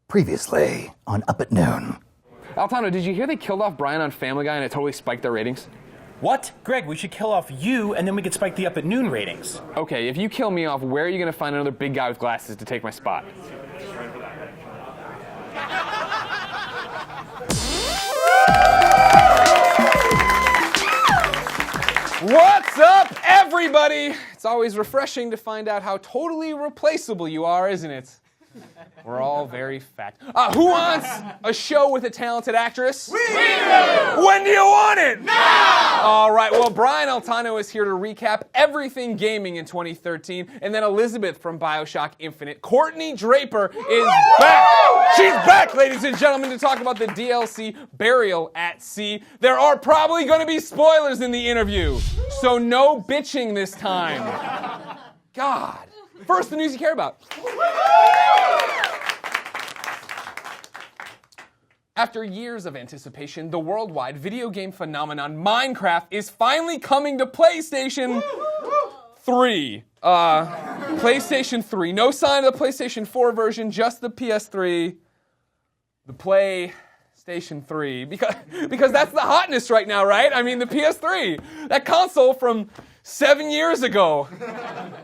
Previously on Up at Noon. Altano, did you hear they killed off Brian on Family Guy and it totally spiked their ratings? What? Greg, we should kill off you and then we could spike the Up at Noon ratings. Okay, if you kill me off, where are you going to find another big guy with glasses to take my spot? What's up, everybody? It's always refreshing to find out how totally replaceable you are, isn't it? We're all very fat. Who wants a show with a talented actress? We do! When do you want it? Now! All right, well, Brian Altano is here to recap everything gaming in 2013, and then Elizabeth from Bioshock Infinite, Courtnee Draper, is back. She's back, ladies and gentlemen, to talk about the DLC Burial at Sea. There are probably going to be spoilers in the interview, so no bitching this time. God. First, the news you care about. After years of anticipation, the worldwide video game phenomenon Minecraft is finally coming to PlayStation 3. PlayStation 3. No sign of the PlayStation 4 version, just the PS3. The PlayStation 3. Because that's the hotness right now, right? I mean, the PS3. That console from 7 years ago.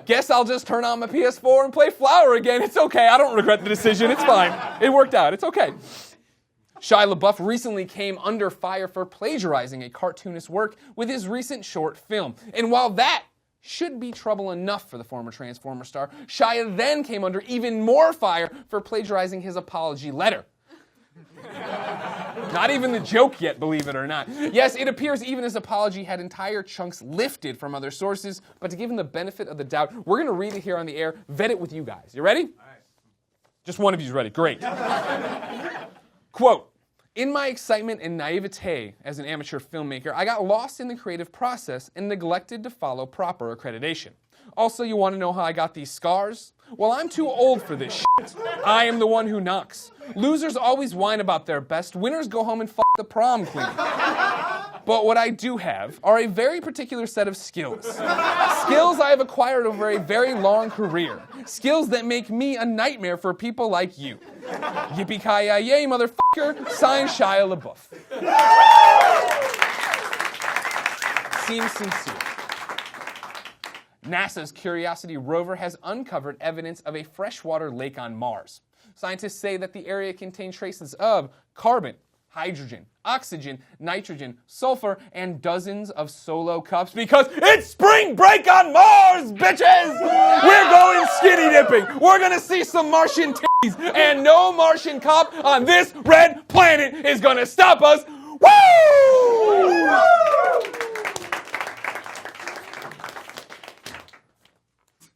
Guess I'll just turn on my PS4 and play Flower again. It's okay. I don't regret the decision. It's fine. It worked out. It's okay. Shia LaBeouf recently came under fire for plagiarizing a cartoonist's work with his recent short film. And while that should be trouble enough for the former Transformer star, Shia then came under even more fire for plagiarizing his apology letter. Not even the joke yet, believe it or not. Yes, it appears even his apology had entire chunks lifted from other sources, but to give him the benefit of the doubt, we're going to read it here on the air, vet it with you guys. You ready? All right. Just one of you's ready. Great. Quote, "In my excitement and naivete as an amateur filmmaker, I got lost in the creative process and neglected to follow proper accreditation. Also, you want to know how I got these scars? Well, I'm too old for this shit. I am the one who knocks. Losers always whine about their best. Winners go home and fuck the prom queen. But what I do have are a very particular set of skills. Skills I have acquired over a very long career. Skills that make me a nightmare for people like you. Yippee-ki-yay, motherfucker. Signed, Shia LaBeouf." Seems sincere. NASA's Curiosity rover has uncovered evidence of a freshwater lake on Mars. Scientists say that the area contains traces of carbon, hydrogen, oxygen, nitrogen, sulfur, and dozens of solo cups because it's spring break on Mars, bitches! We're going skinny dipping. We're gonna see some Martian titties, and no Martian cop on this red planet is gonna stop us. Woo!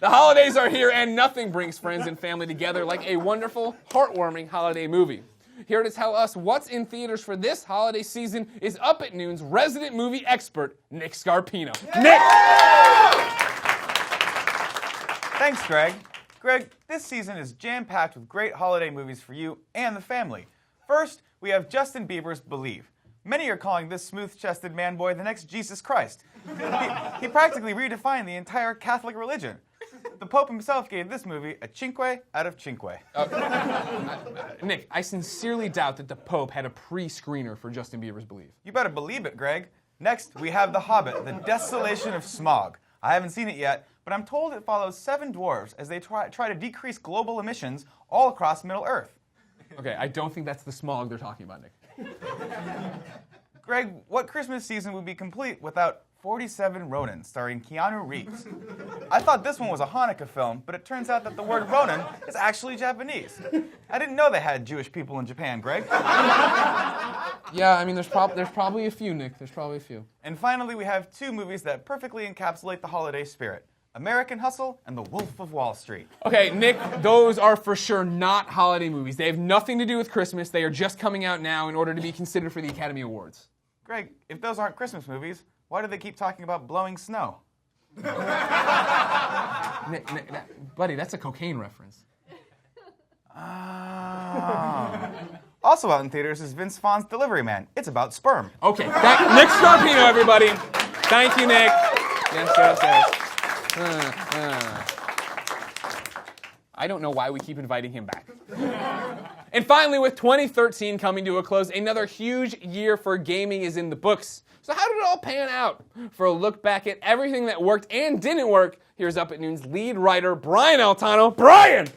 The holidays are here, and nothing brings friends and family together like a wonderful, heartwarming holiday movie. Here to tell us what's in theaters for this holiday season is Up at Noon's resident movie expert, Nick Scarpino. Nick! Thanks, Greg. Greg, this season is jam-packed with great holiday movies for you and the family. First, we have Justin Bieber's Believe. Many are calling this smooth-chested man-boy the next Jesus Christ. He practically redefined the entire Catholic religion. The Pope himself gave this movie a cinque out of cinque. Nick, I sincerely doubt that the Pope had a pre-screener for Justin Bieber's Believe. You better believe it, Greg. Next, we have The Hobbit, The Desolation of Smaug. I haven't seen it yet, but I'm told it follows 7 dwarves as they try to decrease global emissions all across Middle-earth. Okay, I don't think that's the smog they're talking about, Nick. Greg, what Christmas season would be complete without 47 Ronin, starring Keanu Reeves? I thought this one was a Hanukkah film, but it turns out that the word Ronin is actually Japanese. I didn't know they had Jewish people in Japan, Greg. Yeah, I mean, there's probably a few, Nick. There's probably a few. And finally, we have 2 movies that perfectly encapsulate the holiday spirit. American Hustle and The Wolf of Wall Street. Okay, Nick, those are for sure not holiday movies. They have nothing to do with Christmas. They are just coming out now in order to be considered for the Academy Awards. Greg, if those aren't Christmas movies, why do they keep talking about blowing snow? Nick, buddy, that's a cocaine reference. Also out in theaters is Vince Vaughn's Delivery Man. It's about sperm. Okay, Nick Scarpino, everybody. Thank you, Nick. Yes. I don't know why we keep inviting him back. And finally, with 2013 coming to a close, another huge year for gaming is in the books. So how did it all pan out? For a look back at everything that worked and didn't work, here's Up at Noon's lead writer, Brian Altano. Brian!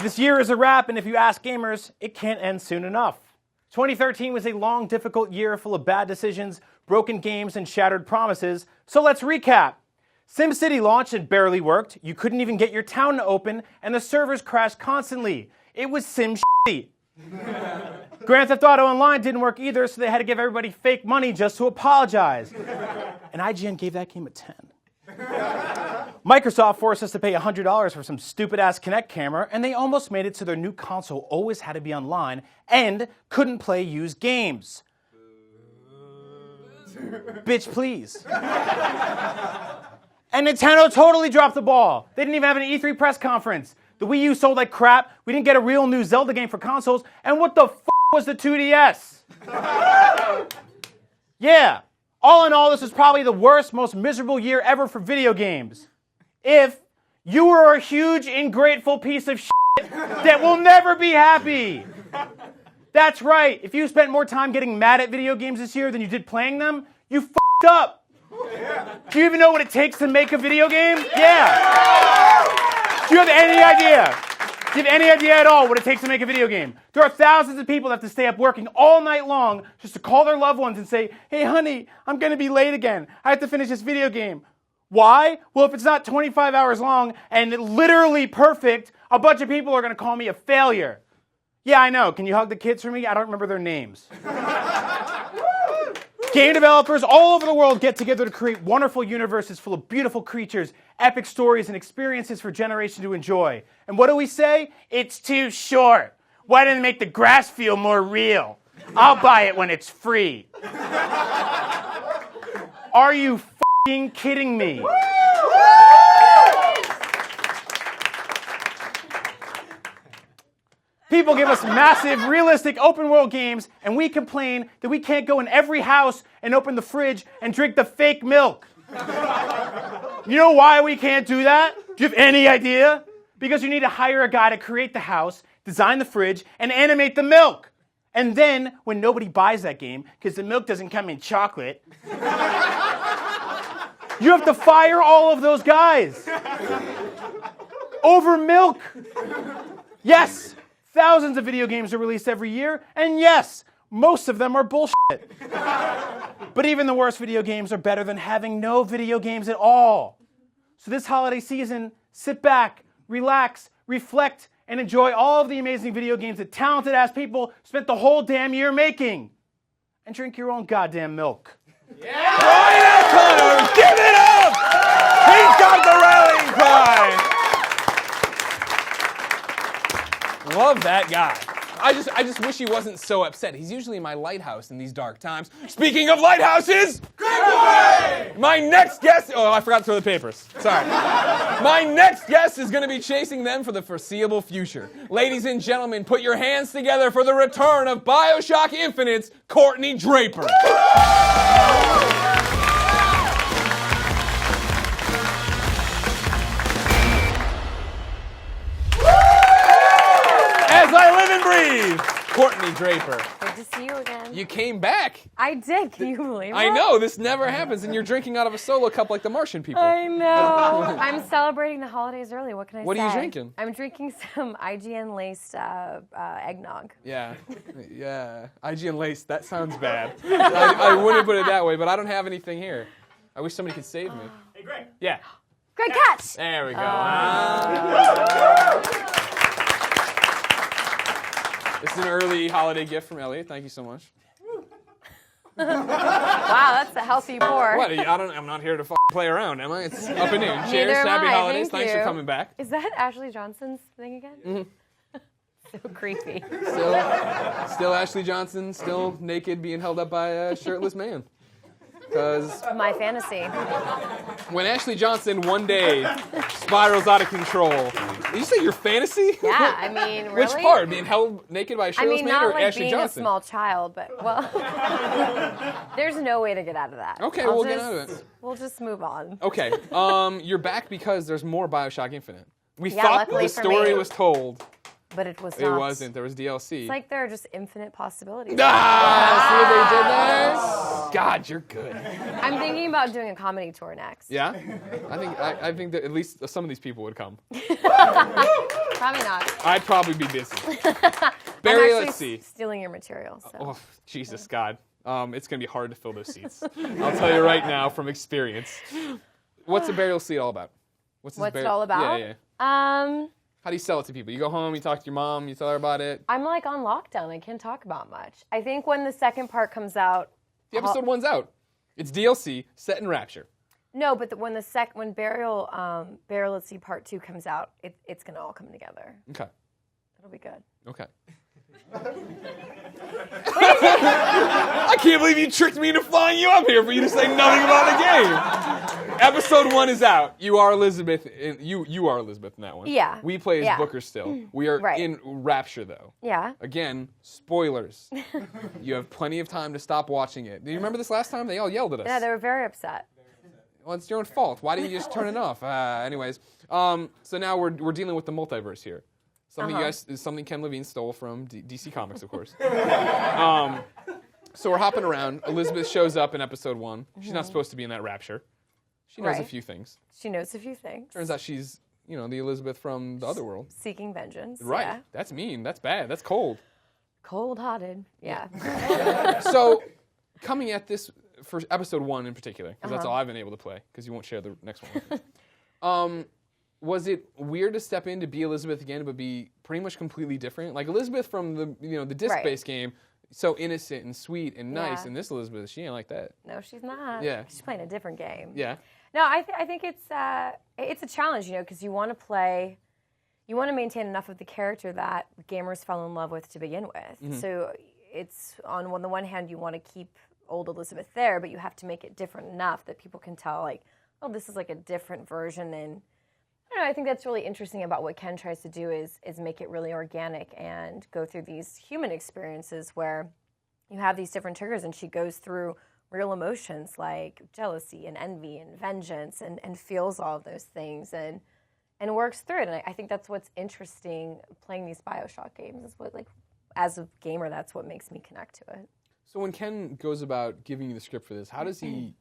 This year is a wrap, and if you ask gamers, it can't end soon enough. 2013 was a long, difficult year full of bad decisions, broken games, and shattered promises. So let's recap. SimCity launched and barely worked. You couldn't even get your town to open, and the servers crashed constantly. It was SimShitty. Grand Theft Auto Online didn't work either, so they had to give everybody fake money just to apologize. And IGN gave that game a 10. Microsoft forced us to pay $100 for some stupid-ass Kinect camera, and they almost made it so their new console always had to be online and couldn't play used games. Bitch, please. And Nintendo totally dropped the ball. They didn't even have an E3 press conference. The Wii U sold like crap. We didn't get a real new Zelda game for consoles. And what the was the 2DS? Yeah. All in all, this was probably the worst, most miserable year ever for video games. If you were a huge, ingrateful piece of shit that will never be happy. That's right. If you spent more time getting mad at video games this year than you did playing them, you f***ed up. Do you even know what it takes to make a video game? Yeah. Do you have any idea? Do you have any idea at all what it takes to make a video game? There are thousands of people that have to stay up working all night long just to call their loved ones and say, hey, honey, I'm going to be late again. I have to finish this video game. Why? Well, if it's not 25 hours long and literally perfect, a bunch of people are going to call me a failure. Yeah, I know. Can you hug the kids for me? I don't remember their names. Game developers all over the world get together to create wonderful universes full of beautiful creatures, epic stories, and experiences for generations to enjoy. And what do we say? It's too short. Why didn't they make the grass feel more real? I'll buy it when it's free. Are you f***ing kidding me? People give us massive, realistic, open-world games, and we complain that we can't go in every house and open the fridge and drink the fake milk. You know why we can't do that? Do you have any idea? Because you need to hire a guy to create the house, design the fridge, and animate the milk. And then, when nobody buys that game, because the milk doesn't come in chocolate, you have to fire all of those guys. Over milk. Yes. Thousands of video games are released every year, and yes, most of them are bullshit. But even the worst video games are better than having no video games at all. So this holiday season, sit back, relax, reflect, and enjoy all of the amazing video games that talented-ass people spent the whole damn year making. And drink your own goddamn milk. Yeah! Brian Altano, give it up! He's got the rallying cry! Love that guy. I just wish he wasn't so upset. He's usually my lighthouse in these dark times. Speaking of lighthouses, my next guest. Oh, I forgot to throw the papers. Sorry. My next guest is going to be chasing them for the foreseeable future. Ladies and gentlemen, put your hands together for the return of Bioshock Infinite's Courtnee Draper. Courtnee Draper. Good to see you again. You came back. I did. Can you believe it? I know. This never happens, and you're drinking out of a solo cup like the Martian people. I know. I'm celebrating the holidays early. What can I say? What are you drinking? I'm drinking some IGN-laced eggnog. Yeah. Yeah. IGN laced. That sounds bad. I wouldn't put it that way, but I don't have anything here. I wish somebody could save me. Hey, Greg. Yeah. Great catch! There we go. This is an early holiday gift from Elliot. Thank you so much. Wow, that's a healthy pour. What? I'm not here to play around, am I? It's up and in. Cheers. Neither am Happy I. holidays. Thank Thanks you. for coming back. Is that Ashley Johnson's thing again? Mm-hmm. So creepy. Still Ashley Johnson, still naked, being held up by a shirtless man. Because My fantasy. when Ashley Johnson one day spirals out of control, Did you say your fantasy? Yeah, I mean, really? Which part? Being held naked by a shirtless man not or like Ashley being Johnson? a small child, but there's no way to get out of that. Okay, we'll get out of it. We'll just move on. Okay, you're back because there's more Bioshock Infinite. We Yeah, thought luckily the for story me. was told. But it was It not. wasn't. There was DLC. It's like there are just infinite possibilities. See what they did there? God, you're good. I'm thinking about doing a comedy tour next. Yeah? I think that at least some of these people would come. Probably not. I'd probably be busy. I'm Barry, actually let's see. stealing your material. So. Oh, Jesus, God. It's going to be hard to fill those seats. I'll tell you right now from experience. What's a burial seat all about? What's it all about? Yeah. How do you sell it to people? You go home, you talk to your mom, you tell her about it? I'm like on lockdown. I can't talk about much. I think when the second part comes out. The episode 1's out. It's DLC, set in Rapture. No, but when Burial Let's See Part 2 comes out, it's going to all come together. Okay. It'll be good. Okay. I can't believe you tricked me into flying you up here for you to say nothing about the game. Episode 1 is out. You are Elizabeth. You are Elizabeth in that one. Yeah. We play as Booker still. We are Right. in Rapture, though. Yeah. Again, spoilers. You have plenty of time to stop watching it. Do you remember this last time? They all yelled at us. Yeah, they were very upset. Well, it's your own fault. Why didn't you just turn it off? Anyways, so now we're dealing with the multiverse here. Something Ken Levine stole from DC Comics, of course. So we're hopping around. Elizabeth shows up in episode 1. She's not supposed to be in that Rapture. She knows a few things. She knows a few things. Turns out she's, the Elizabeth from the other world. Seeking vengeance. Right. Yeah. That's mean. That's bad. That's cold. Cold-hearted. Yeah. So coming at this for episode 1 in particular, because that's all I've been able to play, because you won't share the next one with me. Was it weird to step in to be Elizabeth again, but be pretty much completely different? Like Elizabeth from the disc-based game, so innocent and sweet and nice, Yeah. and this Elizabeth, she ain't like that. No, she's not. Yeah. She's playing a different game. Yeah. No, I think it's a challenge, because you want to maintain enough of the character that gamers fell in love with to begin with. Mm-hmm. So it's on the one hand you want to keep old Elizabeth there, but you have to make it different enough that people can tell, like, oh, this is like a different version. And I don't know, I think that's really interesting about what Ken tries to do is make it really organic and go through these human experiences where you have these different triggers, and she goes through real emotions like jealousy and envy and vengeance and feels all of those things and works through it. And I think that's what's interesting playing these Bioshock games is what, like, as a gamer, that's what makes me connect to it. So when Ken goes about giving you the script for this, how does he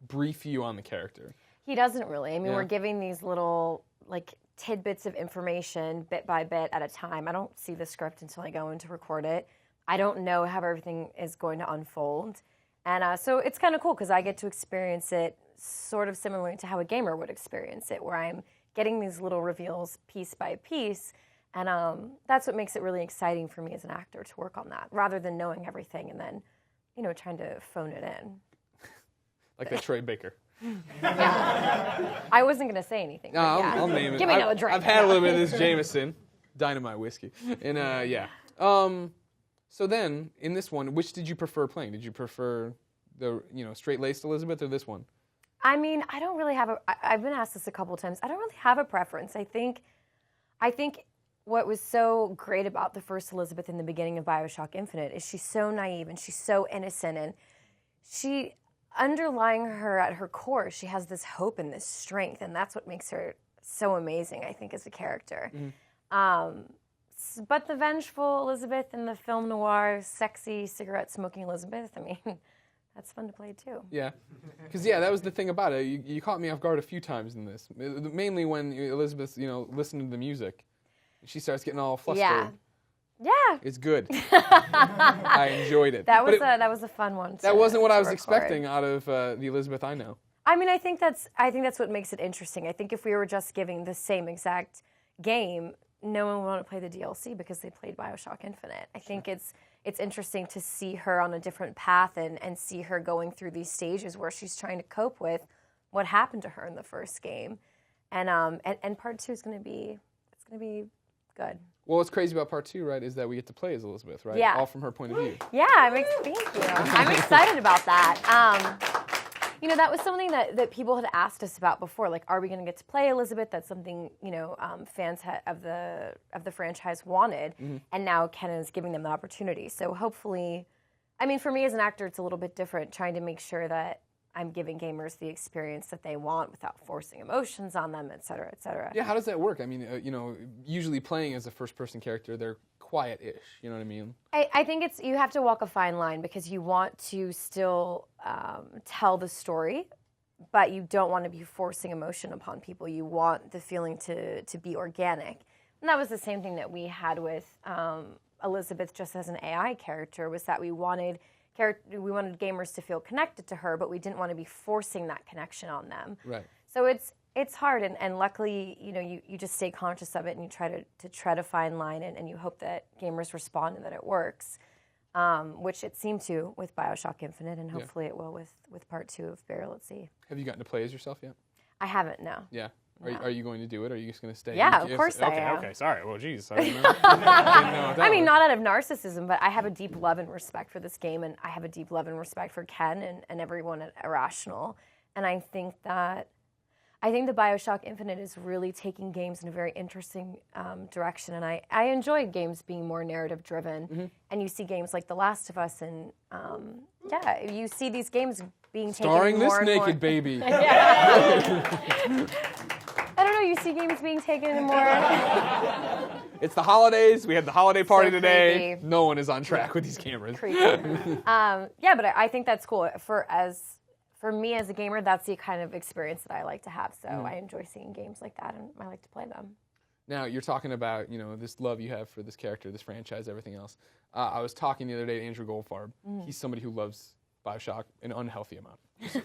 brief you on the character? He doesn't really. I mean, Yeah. we're giving these little, like, tidbits of information bit by bit at a time. I don't see the script until I go in to record it. I don't know how everything is going to unfold. And so it's kind of cool because I get to experience it sort of similarly to how a gamer would experience it, where I'm getting these little reveals piece by piece. And that's what makes it really exciting for me as an actor to work on that, rather than knowing everything and then, trying to phone it in. Like that Troy Baker. I wasn't going to say anything. No, I'll name it. Give me another drink. I've had a little bit of this Jameson, Dynamite whiskey. And yeah. So then, in this one, which did you prefer playing? Did you prefer the, straight-laced Elizabeth or this one? I mean, I don't really have I've been asked this a couple of times. I don't really have a preference. I think what was so great about the first Elizabeth in the beginning of Bioshock Infinite is she's so naive and she's so innocent, and she, underlying her at her core, she has this hope and this strength, and that's what makes her so amazing, I think, as a character. Mm-hmm. But the vengeful Elizabeth and the film noir, sexy, cigarette-smoking Elizabeth, I mean, that's fun to play too. Yeah. Because, that was the thing about it. You caught me off guard a few times in this. Mainly when Elizabeth, listened to the music. She starts getting all flustered. Yeah. It's good. I enjoyed it. That was a fun one. That wasn't what I was record. expecting out of the Elizabeth I know. I mean, I think that's what makes it interesting. I think if we were just giving the same exact game, no one would want to play the DLC because they played Bioshock Infinite. I think it's interesting to see her on a different path and see her going through these stages where she's trying to cope with what happened to her in the first game. And part 2 is going to be good. Well, what's crazy about part 2, right, is that we get to play as Elizabeth, right? Yeah. All from her point of view. Yeah, thank you. I'm excited about that. that was something that people had asked us about before. Like, are we going to get to play Elizabeth? That's something, fans of the franchise wanted. And now Ken is giving them the opportunity. So hopefully, for me as an actor, it's a little bit different, trying to make sure that I'm giving gamers the experience that they want without forcing emotions on them, et cetera, et cetera. Yeah, how does that work? Usually playing as a first-person character, they're quiet-ish, you know what I mean? I think you have to walk a fine line because you want to still tell the story, but you don't want to be forcing emotion upon people. You want the feeling to be organic. And that was the same thing that we had with Elizabeth just as an AI character, was that we wanted gamers to feel connected to her, but we didn't want to be forcing that connection on them. Right. So it's hard, and luckily, you just stay conscious of it, and you try to tread a fine line, and you hope that gamers respond and that it works, which it seemed to with Bioshock Infinite, and hopefully it will with Part 2 of Burial at Sea. Have you gotten to play as yourself yet? I haven't, no. Yeah. Are you going to do it? Or are you just going to stay? Yeah, of course I am. Okay, sorry. Well, geez. Not out of narcissism, but I have a deep love and respect for this game, and I have a deep love and respect for Ken and everyone at Irrational. And I think the Bioshock Infinite is really taking games in a very interesting direction, and I enjoy games being more narrative-driven. And you see games like The Last of Us, and you see these games being starring taken more and more. Starring this naked baby. I don't know, you see games being taken in more... It's the holidays. We had the holiday party today. creepy. No one is on track with these cameras. Creepy. But I think that's cool. For me as a gamer, that's the kind of experience that I like to have. So I enjoy seeing games like that, and I like to play them. Now, you're talking about, this love you have for this character, this franchise, everything else. I was talking the other day to Andrew Goldfarb. He's somebody who loves Bioshock an unhealthy amount. Just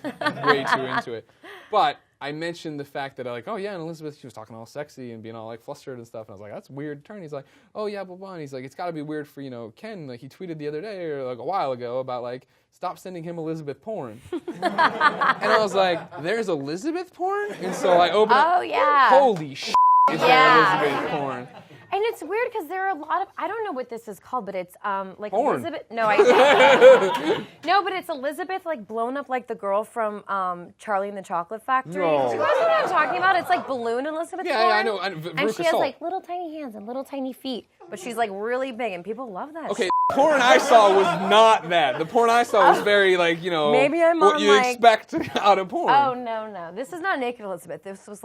way too into it. But I mentioned the fact that, and Elizabeth, she was talking all sexy and being all, flustered and stuff. And I was like, that's a weird turn. He's like, oh, yeah, blah, blah. And he's like, it's got to be weird for, Ken. Like, he tweeted the other day or, a while ago about, stop sending him Elizabeth porn. And I was like, there's Elizabeth porn? And so I opened up. Oh, yeah. Holy shit, is there Elizabeth porn? And it's weird because there are a lot of, I don't know what this is called, but it's porn. Elizabeth. No, no, but it's Elizabeth blown up like the girl from Charlie and the Chocolate Factory. No. Do you guys know what I'm talking about? It's like balloon Elizabeth. Yeah, porn. I know. And she has little tiny hands and little tiny feet, but she's really big, and people love that. Okay, the porn I saw was not that. The porn I saw was very maybe I'm what on, you expect out of porn. Oh no, this is not naked Elizabeth. This was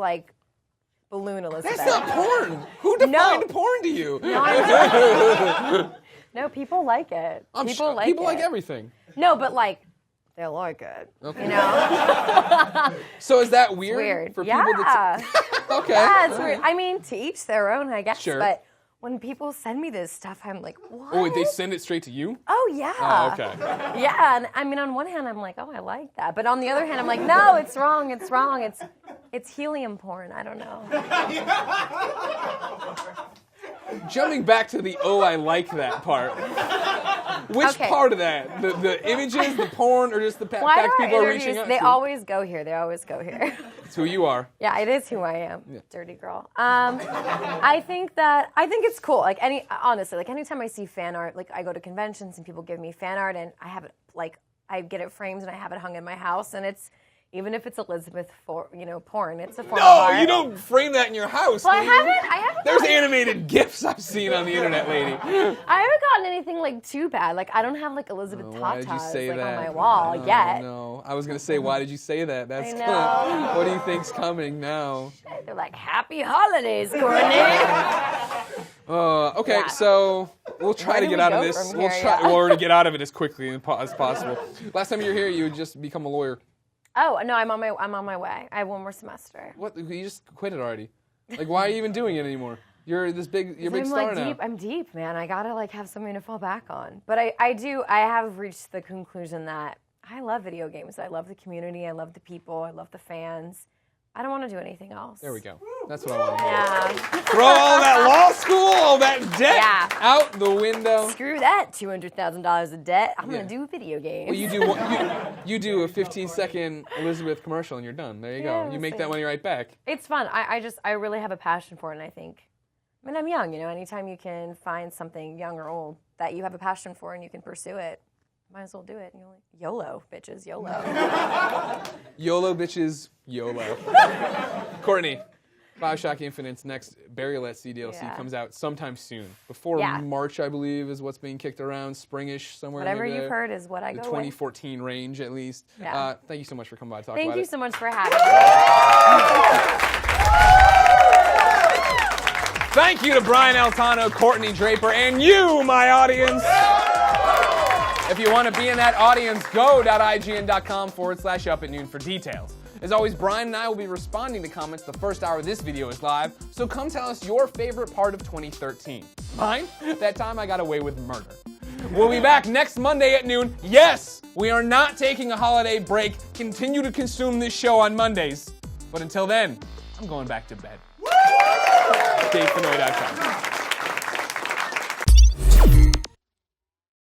balloon Elizabeth. That's not porn. Who defined porn to you? No, people like it. People like everything. No, but they like it. Okay. So is that weird, for people to okay. Yeah, it's weird. To each their own, I guess. Sure. But when people send me this stuff, I'm like, what? Oh, wait, they send it straight to you? Oh, yeah. Oh, okay. Yeah, and on one hand, I'm like, oh, I like that. But on the other hand, I'm like, no, it's wrong. It's helium porn. I don't know. Jumping back to the I like that part. Which part of that? The images, the porn, or just the fact people are reaching out to They you? always go here. It's who you are. Yeah, it is who I am. Yeah. Dirty girl. I think it's cool. Honestly, anytime I see fan art, I go to conventions and people give me fan art, and I have it I get it framed and I have it hung in my house, and it's even if it's Elizabeth porn, it's a form of art. No, you don't frame that in your house. Well, I haven't. There's animated GIFs I've seen on the internet, lady. I haven't gotten anything too bad. I don't have Elizabeth Why did you say tatas that? on my wall yet. No, I was gonna say, why did you say that? That's I know. What do you think's coming now? They're happy holidays, Courtnee. Okay, Yeah. so we'll try Where to do get we out of go this. from We'll here, try. yeah. We're to get out of it as quickly as possible. Last time you were here, you had just become a lawyer. Oh no, I'm on my way. I have one more semester. What? You just quit it already. Why are you even doing it anymore? You're this big. You're a big star now. I'm deep, man. I gotta have something to fall back on. But I have reached the conclusion that I love video games. I love the community. I love the people. I love the fans. I don't want to do anything else. There we go. That's what I want to hear. Yeah. Throw all that law school, all that debt out the window. Screw that $200,000 of debt. I'm gonna do video games. Well, you do a 15-second Elizabeth commercial and you're done. There you go. You make that money right back. It's fun. I really have a passion for it, and I think, I'm young. Anytime you can find something young or old that you have a passion for and you can pursue it, Might as well do it. YOLO, bitches, YOLO. YOLO, bitches, YOLO. Courtney, Bioshock Infinite's next Burial at Sea DLC comes out sometime soon. Before March, I believe, is what's being kicked around. Springish, somewhere Whatever in you've heard is what I go the 2014 range, at least. Yeah. Thank you so much for coming by to talk about it. Thank you so much for having me. Thank you to Brian Altano, Courtnee Draper, and you, my audience. If you want to be in that audience, go.ign.com/upatnoon for details. As always, Brian and I will be responding to comments the first hour this video is live, so come tell us your favorite part of 2013. Mine? That time I got away with murder. We'll be back next Monday at noon. Yes, we are not taking a holiday break. Continue to consume this show on Mondays. But until then, I'm going back to bed. DaveFenoy.com.